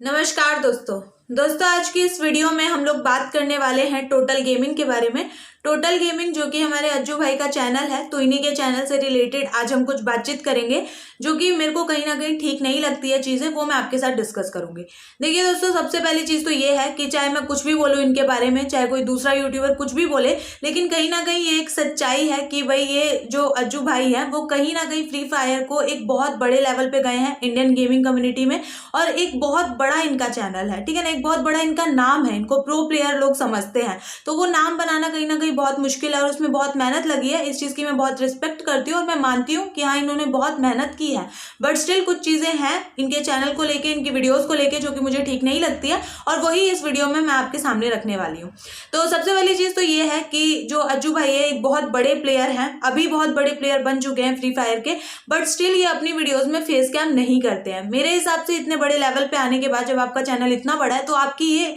नमस्कार दोस्तों आज की इस वीडियो में हम लोग बात करने वाले हैं टोटल गेमिंग के बारे में। टोटल गेमिंग जो कि हमारे अज्जू भाई का चैनल है, तो इन्हीं के चैनल से रिलेटेड आज हम कुछ बातचीत करेंगे जो कि मेरे को कहीं ना कहीं ठीक नहीं लगती है चीज़ें, वो मैं आपके साथ डिस्कस करूंगी। देखिए दोस्तों, सबसे पहली चीज़ तो ये है कि चाहे मैं कुछ भी बोलूँ इनके बारे में, चाहे कोई दूसरा यूट्यूबर कुछ भी बोले, लेकिन कहीं ना कहीं ये एक सच्चाई है कि भाई ये जो अज्जू भाई है वो कहीं ना कहीं फ्री फायर को एक बहुत बड़े लेवल पे गए हैं इंडियन गेमिंग कम्युनिटी में, और एक बहुत बड़ा इनका चैनल है, ठीक है ना, एक बहुत बड़ा इनका नाम है, इनको प्रो प्लेयर लोग समझते हैं। तो वो नाम बनाना कहीं ना कहीं बहुत मुश्किल है और उसमें बहुत मेहनत लगी है। इस चीज़ की मैं बहुत रिस्पेक्ट करती हूँ और मैं मानती हूँ कि हाँ, इन्होंने बहुत मेहनत की है, बट स्टिल कुछ चीज़ें हैं इनके चैनल को लेके, इनकी वीडियोज़ को लेके जो कि मुझे ठीक नहीं लगती है, और वही इस वीडियो में मैं आपके सामने रखने वाली हूँ। तो सबसे पहली चीज़ तो ये है कि जो अज्जू भाई है एक बहुत बड़े प्लेयर हैं, अभी बहुत बड़े प्लेयर बन चुके हैं फ्री फायर के, बट स्टिल ये अपनी वीडियोज़ में फेस कैम नहीं करते हैं। मेरे हिसाब से इतने बड़े लेवल पे आने के बाद जब आपका चैनल इतना बड़ा है तो आपकी ये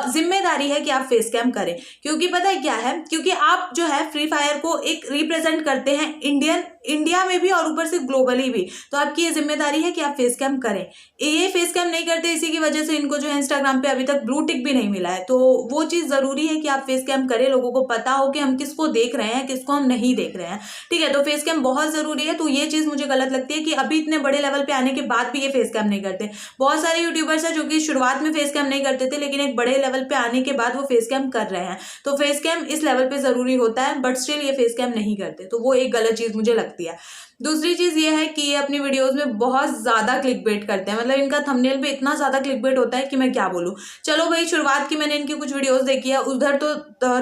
जिम्मेदारी है कि आप फेस कैम करें, क्योंकि पता है क्या है, क्योंकि आप जो है फ्री फायर को एक रिप्रेजेंट करते हैं इंडिया में भी और ऊपर से ग्लोबली भी, तो आपकी ये जिम्मेदारी है कि आप फेस कैम करें। ये फेस कैम नहीं करते, इसी की वजह से इनको जो है इंस्टाग्राम पे अभी तक ब्लू टिक भी नहीं मिला है। तो वो चीज़ ज़रूरी है कि आप फेस कैम करें, लोगों को पता हो कि हम किसको देख रहे हैं, किसको हम नहीं देख रहे हैं, ठीक है। तो फेस कैम बहुत ज़रूरी है। तो ये चीज़ मुझे गलत लगती है कि अभी इतने बड़े लेवल पे आने के बाद भी ये फेस कैम नहीं करते। बहुत सारे यूट्यूबर्स हैं जो कि शुरुआत में फेस कैम नहीं करते थे, लेकिन एक बड़े लेवल पे आने के बाद वो फेस कैम कर रहे हैं। तो फेस कैम इस लेवल पे ज़रूरी होता है, बट स्टिल ये फेस कैम नहीं करते, तो वो एक गलत चीज़ मुझे लगती है। दूसरी चीज़ ये है कि ये अपनी वीडियोस में बहुत ज़्यादा क्लिकबेट करते हैं, मतलब इनका थंबनेल पे इतना ज़्यादा क्लिकबेट होता है कि मैं क्या बोलूँ। चलो भाई, शुरुआत की मैंने इनकी कुछ वीडियोस देखी है, उधर तो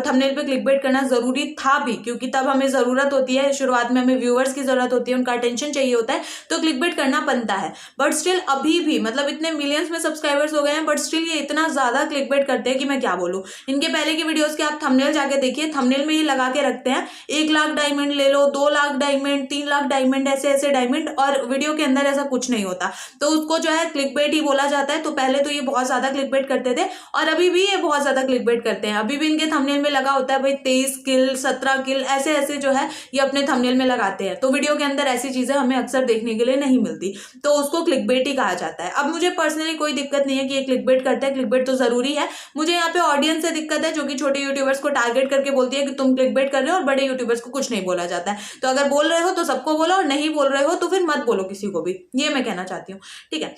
थंबनेल पे क्लिकबेट करना ज़रूरी था भी, क्योंकि तब हमें ज़रूरत होती है, शुरुआत में हमें व्यूअर्स की ज़रूरत होती है, उनका अटेंशन चाहिए होता है, तो क्लिकबेट करना बनता है। बट स्टिल अभी भी मतलब इतने मिलियंस में सब्सक्राइबर्स हो गए हैं, बट स्टिल ये इतना ज़्यादा क्लिकबेट करते हैं कि मैं क्या बोलूँ। इनके पहले की वीडियोज़ के आप थंबनेल जाके देखिए, थंबनेल में ये लगा के रखते हैं 1 लाख डायमंड ले लो, 2 लाख डायमंड, 3 लाख डायमंड, ऐसे ऐसे डायमंड, और वीडियो के अंदर ऐसा कुछ नहीं होता, तो उसको जो है क्लिकबेट ही बोला जाता है। तो पहले तो ये बहुत ज्यादा क्लिकबेट करते थे और अभी भी ये बहुत ज्यादा क्लिकबेट करते हैं। अभी भी इनके थंबनेल में लगा होता है भाई 23 किल, 17 किल, ऐसे ऐसे जो है ये अपने थंबनेल में लगाते हैं। तो वीडियो के अंदर ऐसी चीजें हमें अक्सर देखने के लिए नहीं मिलती, तो उसको क्लिकबेट ही कहा जाता है। अब मुझे पर्सनली कोई दिक्कत नहीं है कि ये क्लिकबेट करता है, क्लिकबेट तो जरूरी है। मुझे यहाँ पे ऑडियंस से दिक्कत है जो कि छोटे यूट्यूबर्स को टारगेट करके बोलती है कि तुम क्लिकबेट कर रहे हो, और बड़े यूट्यूबर्स को कुछ नहीं बोला जाता है। तो अगर बोल रहे हो तो सबको बोलो, और नहीं बोल रहे हो तो फिर मत बोलो किसी को भी, ये मैं कहना चाहती हूँ, ठीक है।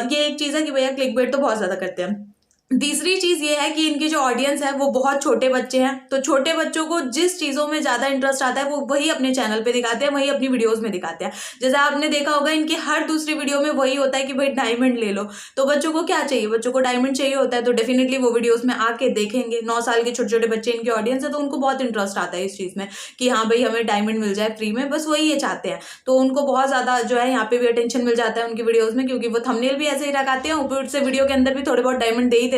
ये एक चीज़ है कि भैया क्लिकबेट तो बहुत ज़्यादा करते हैं। तीसरी चीज ये है कि इनकी जो ऑडियंस है वो बहुत छोटे बच्चे हैं, तो छोटे बच्चों को जिस चीजों में ज्यादा इंटरेस्ट आता है वो वही अपने चैनल पे दिखाते हैं, वही अपनी वीडियोस में दिखाते हैं। जैसे आपने देखा होगा इनकी हर दूसरी वीडियो में वही होता है कि भाई डायमंड ले लो। तो बच्चों को क्या चाहिए, बच्चों को डायमंड चाहिए होता है, तो डेफिनेटली वो वीडियोज में आके देखेंगे। 9 साल के छोटे छोटे बच्चे इनकी ऑडियंस है, तो उनको बहुत इंटरेस्ट आता है इस चीज में कि हाँ भाई हमें डायमंड मिल जाए फ्री में, बस वही ये चाहते हैं। तो उनको बहुत ज्यादा जो है यहाँ पे भी अटेंशन मिल जाता है उनकी वीडियोज में, क्योंकि वो थंबनेल भी ऐसे ही लगाते हैं, ऊपर से वीडियो के अंदर भी थोड़े बहुत डायमंड दे ही देते हैं।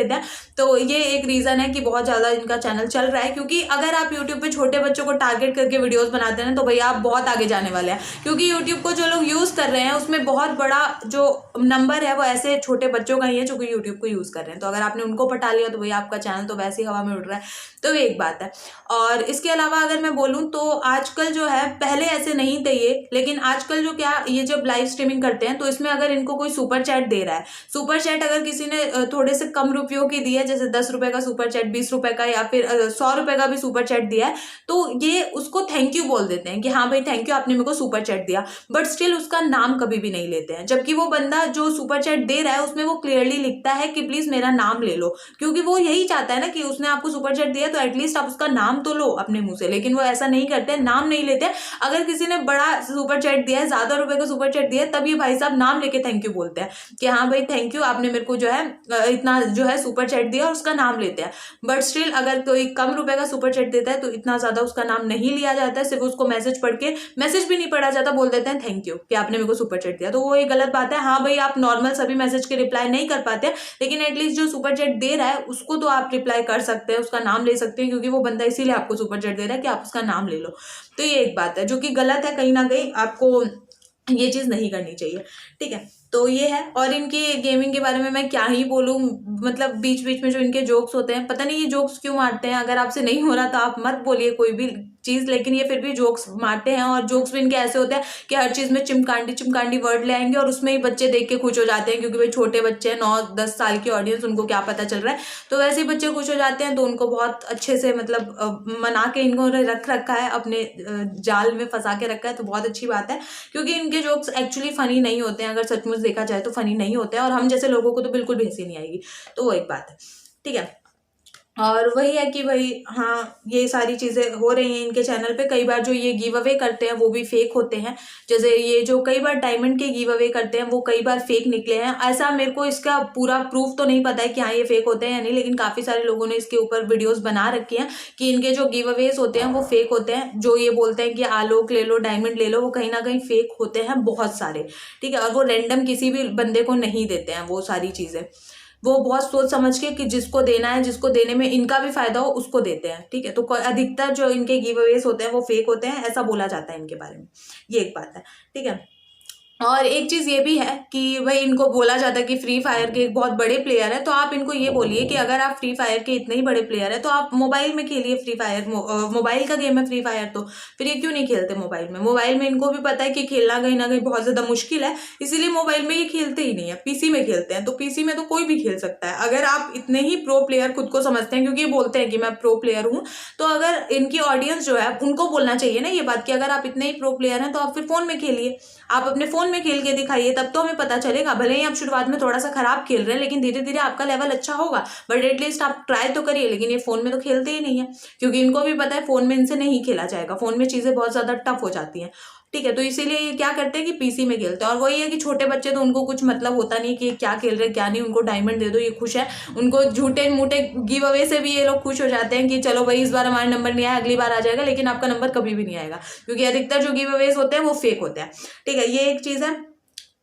तो ये एक रीजन है कि बहुत ज्यादा इनका चैनल चल रहा है, क्योंकि अगर आप यूट्यूब पे छोटे बच्चों को टारगेट करके वीडियोस बनाते हैं तो भैया आप बहुत आगे जाने वाले हैं, क्योंकि यूट्यूब को जो लोग यूज कर रहे हैं उसमें बहुत बड़ा जो नंबर है वो ऐसे छोटे बच्चों का ही है जो कि यूट्यूब को यूज कर रहे हैं। तो अगर आपने उनको पटा लिया तो भैया आपका चैनल तो वैसे ही हवा में उड़ रहा है। तो ये एक बात है। और इसके अलावा अगर मैं बोलूँ तो आजकल जो है, पहले ऐसे नहीं थे ये, लेकिन आजकल जो क्या ये जब लाइव स्ट्रीमिंग करते हैं तो इसमें अगर इनको कोई सुपर चैट दे रहा है, सुपर चैट अगर किसी ने थोड़े से कम रुपयों की दी है, जैसे 10 रुपए का सुपर चैट, 20 रुपए का, या फिर 100 रुपए का भी सुपर चैट दिया है, तो ये उसको थैंक यू बोल देते हैं कि हाँ भाई थैंक यू, आपने मेरे को सुपर चैट दिया, बट स्टिल उसका नाम कभी भी नहीं लेते हैं। जबकि वो बंदा जो सुपर चैट दे रहा है उसमें वो क्लियरली लिखता है कि प्लीज मेरा नाम ले लो, क्योंकि वो यही चाहता है ना कि उसने आपको सुपर चैट दिया तो एटलीस्ट आप उसका नाम तो लो अपने मुंह से, लेकिन वो ऐसा नहीं करते, नाम नहीं लेते। अगर किसी ने बड़ा सुपर चैट दिया है, ज्यादा रुपए का सुपर चैट दिया है, तब ये भाई साहब नाम लेके थैंक यू बोलते हैं कि हाँ भाई थैंक यू, आपने मेरे को जो है इतना जो है सुपर चैट दिया, और उसका नाम लेते हैं। बट स्टिल अगर कोई कम रुपए का सुपर चैट देता है तो इतना ज्यादा उसका नाम नहीं लिया जाता है, सिर्फ उसको मैसेज पढ़ के, मैसेज भी नहीं पढ़ा जाता, बोल देते हैं थैंक यू कि आपने मेरे को सुपर चैट दिया। तो वो एक गलत बात है। हाँ भाई, आप नॉर्मल सभी मैसेज के रिप्लाई नहीं कर पाते, लेकिन एटलीस्ट जो सुपर चैट दे रहा है उसको तो आप रिप्लाई कर सकते हैं, उसका नाम ले सकते हैं, क्योंकि वो बंदा इसीलिए आपको सुपर चैट दे रहा है कि आप उसका नाम ले लो। तो ये एक बात है जो कि गलत है, कहीं ना कहीं आपको ये चीज नहीं करनी चाहिए, ठीक है। तो ये है। और इनकी गेमिंग के बारे में मैं क्या ही बोलूँ, मतलब बीच बीच में जो इनके जोक्स होते हैं, पता नहीं ये जोक्स क्यों मारते हैं। अगर आपसे नहीं हो रहा तो आप मत बोलिए कोई भी, चीज़, लेकिन ये फिर भी जोक्स मारते हैं और जोक्स भी इनके ऐसे होते हैं कि हर चीज़ में चिमकांडी चिमकांडी वर्ड ले आएंगे और उसमें ही बच्चे देख के खुश हो जाते हैं, क्योंकि भाई छोटे बच्चे हैं, 9-10 साल की ऑडियंस, उनको क्या पता चल रहा है, तो वैसे ही बच्चे खुश हो जाते हैं। तो उनको बहुत अच्छे से मतलब मना के इनको रख रखा है, अपने जाल में फंसा के रखा है, तो बहुत अच्छी बात है, क्योंकि इनके जोक्स एक्चुअली फनी नहीं होते हैं, अगर सचमुच देखा जाए तो फनी नहीं होते हैं, और हम जैसे लोगों को तो बिल्कुल भी हंसी नहीं आएगी। तो वो एक बात है, ठीक है। और वही है कि भाई हाँ, ये सारी चीज़ें हो रही हैं इनके चैनल पे। कई बार जो ये गिव अवे करते हैं वो भी फेक होते हैं, जैसे ये जो कई बार डायमंड के गिव अवे करते हैं वो कई बार फेक निकले हैं। ऐसा मेरे को इसका पूरा प्रूफ तो नहीं पता है कि हाँ ये फेक होते हैं या नहीं, लेकिन काफ़ी सारे लोगों ने इसके ऊपर वीडियोस बना रखी हैं कि इनके जो गिव अवेज होते हैं वो फेक होते हैं। जो ये बोलते हैं कि आलोक ले लो, डायमंड ले लो, वो कहीं ना कहीं फेक होते हैं बहुत सारे, ठीक है। और वो रैंडम किसी भी बंदे को नहीं देते हैं वो सारी चीज़ें, वो बहुत सोच समझ के कि जिसको देना है, जिसको देने में इनका भी फायदा हो, उसको देते हैं, ठीक है। तो अधिकतर जो इनके गिव अवेज होते हैं वो फेक होते हैं, ऐसा बोला जाता है इनके बारे में। ये एक बात है, ठीक है। और एक चीज़ ये भी है कि भाई इनको बोला जाता है कि फ्री फायर के एक बहुत बड़े प्लेयर है, तो आप इनको ये बोलिए कि अगर आप फ्री फायर के इतने ही बड़े प्लेयर है तो आप मोबाइल में खेलिए फ्री फायर। मोबाइल का गेम है फ्री फायर, तो फिर ये क्यों नहीं खेलते मोबाइल में? मोबाइल में इनको भी पता है कि खेलना कहीं ना कहीं बहुत ज़्यादा मुश्किल है, इसीलिए मोबाइल में ये खेलते ही नहीं है, पीसी में खेलते हैं। तो पीसी में तो कोई भी खेल सकता है, अगर आप इतने ही प्रो प्लेयर खुद को समझते हैं, क्योंकि ये बोलते हैं कि मैं प्रो प्लेयर हूँ, तो अगर इनकी ऑडियंस जो है उनको बोलना चाहिए ना ये बात कि अगर आप इतने ही प्रो प्लेयर हैं तो आप फिर फ़ोन में खेलिए, आप अपने फ़ोन में खेल के दिखाइए, तब तो हमें पता चलेगा। भले ही आप शुरुआत में थोड़ा सा खराब खेल रहे हैं, लेकिन धीरे धीरे आपका लेवल अच्छा होगा, बट एटलीस्ट आप ट्राई तो करिए। लेकिन ये फ़ोन में तो खेलते ही नहीं है, क्योंकि इनको भी पता है फ़ोन में इनसे नहीं खेला जाएगा, फ़ोन में चीज़ें बहुत ज़्यादा टफ हो जाती हैं, ठीक है। तो इसीलिए ये क्या करते हैं कि पीसी में खेलते हैं। और वही है कि छोटे बच्चे तो उनको कुछ मतलब होता नहीं कि क्या खेल रहे क्या नहीं, उनको डायमंड दे दो ये खुश है, उनको झूठे मूठे गिव अवे से भी ये लोग खुश हो जाते हैं कि चलो भाई इस बार हमारा नंबर नहीं आया, अगली बार आ जाएगा, लेकिन आपका नंबर कभी भी नहीं आएगा, क्योंकि अधिकतर जो गिव अवेज होते हैं वो फेक होते हैं, ठीक है। ये एक चीज़ है।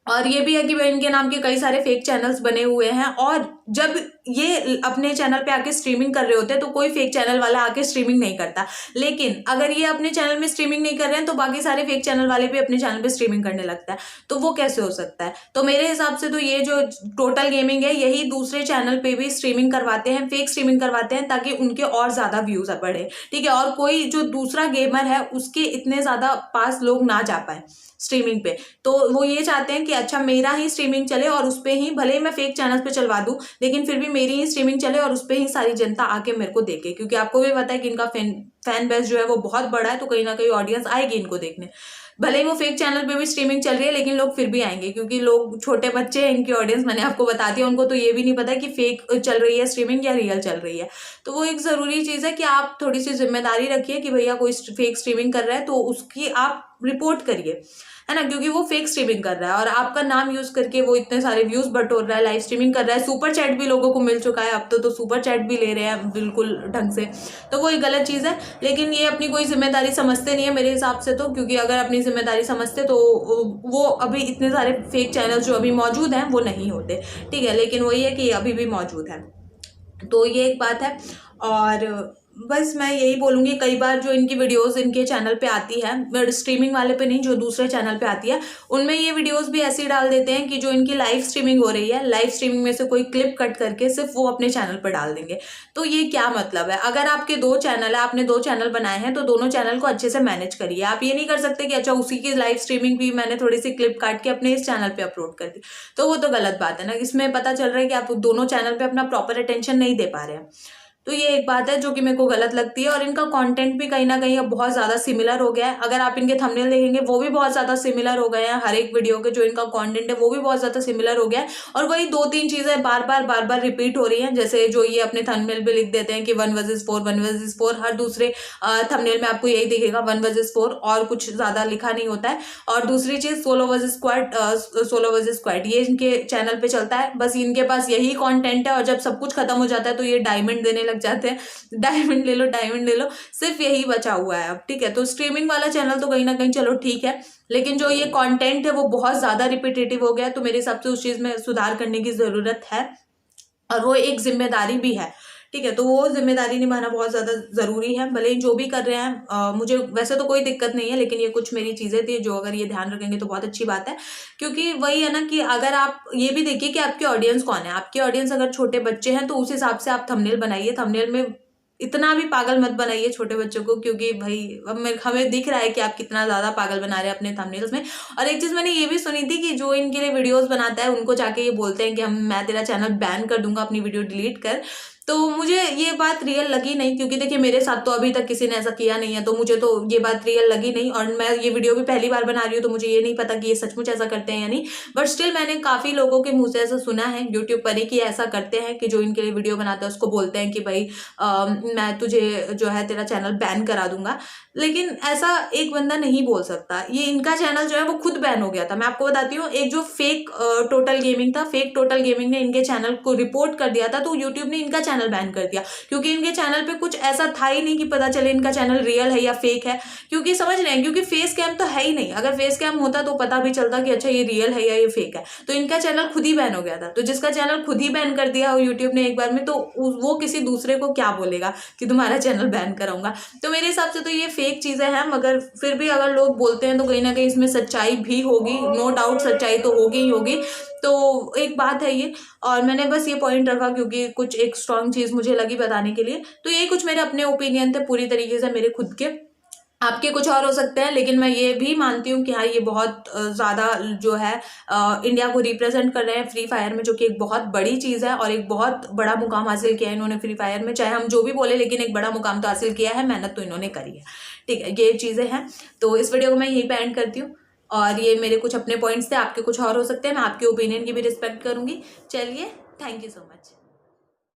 और ये भी है कि भाई इनके नाम के कई सारे फेक चैनल्स बने हुए हैं, और जब ये अपने चैनल पे आके स्ट्रीमिंग कर रहे होते हैं तो कोई फेक चैनल वाला आके स्ट्रीमिंग नहीं करता, लेकिन अगर ये अपने चैनल में स्ट्रीमिंग नहीं कर रहे हैं तो बाकी सारे फेक चैनल वाले भी अपने चैनल पे स्ट्रीमिंग करने लगता है, तो वो कैसे हो सकता है? तो मेरे हिसाब से तो ये जो टोटल गेमिंग है यही दूसरे चैनल पे भी स्ट्रीमिंग करवाते हैं, फेक स्ट्रीमिंग करवाते हैं, ताकि उनके और ज्यादा व्यूज बढ़े, ठीक है। और कोई जो दूसरा गेमर है उसके इतने ज्यादा पास लोग ना जा पाए स्ट्रीमिंग पे, तो वो ये चाहते हैं कि अच्छा मेरा ही स्ट्रीमिंग चले और उस पर ही, भले ही मैं फेक चैनल पे चलवा दूं, लेकिन फिर भी मेरी ही स्ट्रीमिंग चले और उस पर ही सारी जनता आके मेरे को देखे, क्योंकि आपको भी पता है कि इनका फैन बेस जो है वो बहुत बड़ा है, तो कहीं ना कहीं ऑडियंस आएगी इनको देखने। भले ही वो फेक चैनल पे भी स्ट्रीमिंग चल रही है, लेकिन लोग फिर भी आएंगे, क्योंकि लोग छोटे बच्चे हैं इनकी ऑडियंस, मैंने आपको बता दिया, उनको तो ये भी नहीं पता कि फेक चल रही है स्ट्रीमिंग या रियल चल रही है। तो वो एक ज़रूरी चीज़ है कि आप थोड़ी सी जिम्मेदारी रखिए कि भैया कोई फेक स्ट्रीमिंग कर रहा है तो उसकी आप रिपोर्ट करिए, है ना, क्योंकि वो फेक स्ट्रीमिंग कर रहा है और आपका नाम यूज करके वो इतने सारे व्यूज बटोर रहा है, लाइव स्ट्रीमिंग कर रहा है, सुपर चैट भी लोगों को मिल चुका है अब तो सुपर चैट भी ले रहे हैं बिल्कुल ढंग से, तो वो एक गलत चीज़ है। लेकिन ये अपनी कोई जिम्मेदारी समझते नहीं है मेरे हिसाब से, तो क्योंकि अगर अपनी जिम्मेदारी समझते तो वो अभी इतने सारे फेक चैनल जो अभी मौजूद हैं वो नहीं होते, ठीक है। लेकिन वही है कि अभी भी मौजूद है, तो ये एक बात है। और बस मैं यही बोलूँगी, कई बार जो इनकी वीडियोस इनके चैनल पे आती है, स्ट्रीमिंग वाले पे नहीं, जो दूसरे चैनल पे आती है, उनमें ये वीडियोस भी ऐसी डाल देते हैं कि जो इनकी लाइव स्ट्रीमिंग हो रही है, लाइव स्ट्रीमिंग में से कोई क्लिप कट करके सिर्फ वो अपने चैनल पर डाल देंगे। तो ये क्या मतलब है? अगर आपके 2 चैनल है, आपने 2 चैनल बनाए हैं, तो दोनों चैनल को अच्छे से मैनेज करिए। आप ये नहीं कर सकते कि अच्छा उसी की लाइव स्ट्रीमिंग भी मैंने थोड़ी सी क्लिप काट के अपने इस चैनल पर अपलोड कर दी, तो वो तो गलत बात है ना। इसमें पता चल रहा है कि आप दोनों चैनल पर अपना प्रॉपर अटेंशन नहीं दे पा रहे हैं, तो ये एक बात है जो कि मेरे को गलत लगती है। और इनका कंटेंट भी कहीं ना कहीं अब बहुत ज़्यादा सिमिलर हो गया है, अगर आप इनके थंबनेल देखेंगे वो भी बहुत ज़्यादा सिमिलर हो गए हैं, हर एक वीडियो के जो इनका कंटेंट है वो भी बहुत ज़्यादा सिमिलर हो गया है, और वही 2-3 चीज़ें बार बार रिपीट हो रही हैं। जैसे जो ये अपने थंबनेल पे लिख देते हैं कि 1 वर्सेस 4, हर दूसरे थंबनेल में आपको यही दिखेगा 1 वर्सेस 4, और कुछ ज़्यादा लिखा नहीं होता है। और दूसरी चीज़ सोलो वर्सेस स्क्वाड, ये इनके चैनल पे चलता है, बस इनके पास यही कॉन्टेंट है, और जब सब कुछ खत्म हो जाता है तो ये डायमंड देने लग जाते हैं, डायमंड ले लो डायमंड ले लो, सिर्फ यही बचा हुआ है अब, ठीक है। तो स्ट्रीमिंग वाला चैनल तो कहीं ना कहीं चलो ठीक है, लेकिन जो ये कंटेंट है वो बहुत ज्यादा रिपीटेटिव हो गया है, तो मेरे हिसाब से उस चीज में सुधार करने की जरूरत है, और वो एक जिम्मेदारी भी है, ठीक है। तो वो जिम्मेदारी निभाना बहुत ज़्यादा ज़रूरी है, भले ही जो भी कर रहे हैं। मुझे वैसे तो कोई दिक्कत नहीं है, लेकिन ये कुछ मेरी चीज़ें थी जो अगर ये ध्यान रखेंगे तो बहुत अच्छी बात है, क्योंकि वही है ना कि अगर आप ये भी देखिए कि आपकी ऑडियंस कौन है, आपकी ऑडियंस अगर छोटे बच्चे हैं तो उस हिसाब से आप थंबनेल बनाइए, थंबनेल में इतना भी पागल मत बनाइए छोटे बच्चों को, क्योंकि भाई अब हमें दिख रहा है कि आप कितना ज़्यादा पागल बना रहे हैं अपने थंबनेल्स में। और एक चीज़ मैंने ये भी सुनी थी कि जो इनके लिए वीडियोस बनाता है उनको जाके ये बोलते हैं कि मैं तेरा चैनल बैन कर दूंगा, अपनी वीडियो डिलीट कर। तो मुझे ये बात रियल लगी नहीं, क्योंकि देखिए मेरे साथ तो अभी तक किसी ने ऐसा किया नहीं है, तो मुझे तो ये बात रियल लगी नहीं। और मैं ये वीडियो भी पहली बार बना रही हूँ, तो मुझे ये नहीं पता कि ये सचमुच ऐसा करते हैं या नहीं। बट स्टिल मैंने काफ़ी लोगों के मुंह से ऐसा सुना है यूट्यूब पर ही कि ऐसा करते हैं कि जो इनके लिए वीडियो बनाते हैं उसको बोलते हैं कि भाई मैं तुझे जो है तेरा चैनल बैन करा दूंगा। लेकिन ऐसा एक बंदा नहीं बोल सकता। ये इनका चैनल जो है वो खुद बैन हो गया था। मैं आपको बताती हूँ, एक जो फेक टोटल गेमिंग था, फेक टोटल गेमिंग ने इनके चैनल को रिपोर्ट कर दिया था, तो यूट्यूब ने इनका चैनल बैन कर दिया, क्योंकि इनके चैनल पे कुछ ऐसा था ही नहीं कि पता चले इनका चैनल रियल है या फेक है। क्योंकि समझ रहे हैं, क्योंकि फेस कैम तो है ही नहीं। अगर फेस कैम होता तो पता भी चलता कि अच्छा ये रियल है या ये फेक है। तो इनका चैनल खुद ही बैन हो गया था। तो जिसका चैनल खुद ही बैन कर दिया यूट्यूब ने एक बार में, तो वो किसी दूसरे को क्या बोलेगा कि तुम्हारा चैनल बैन कराऊंगा। तो मेरे हिसाब से तो ये फेक चीजें हैं, मगर फिर भी अगर लोग बोलते हैं तो कहीं ना कहीं इसमें सच्चाई भी होगी। नो डाउट सच्चाई तो होगी ही होगी। तो एक बात है ये, और मैंने बस ये पॉइंट रखा क्योंकि कुछ एक स्ट्रांग चीज मुझे लगी बताने के लिए। तो ये कुछ मेरे अपने ओपिनियन थे, पूरी तरीके से मेरे खुद के। आपके कुछ और हो सकते हैं, लेकिन मैं ये भी मानती हूँ कि हाँ ये बहुत ज़्यादा जो है इंडिया को रिप्रेजेंट कर रहे हैं फ्री फायर में, जो कि एक बहुत बड़ी चीज़ है और एक बहुत बड़ा मुकाम हासिल किया है इन्होंने फ्री फायर में। चाहे हम जो भी बोले, लेकिन एक बड़ा मुकाम तो हासिल किया है, मेहनत तो इन्होंने करी है। ठीक है, ये चीज़ें हैं। तो इस वीडियो को मैं यहीं पे एंड करती हूँ। और ये मेरे कुछ अपने पॉइंट्स थे, आपके कुछ और हो सकते हैं। मैं आपके ओपिनियन की भी रिस्पेक्ट करूँगी। चलिए, थैंक यू सो मच।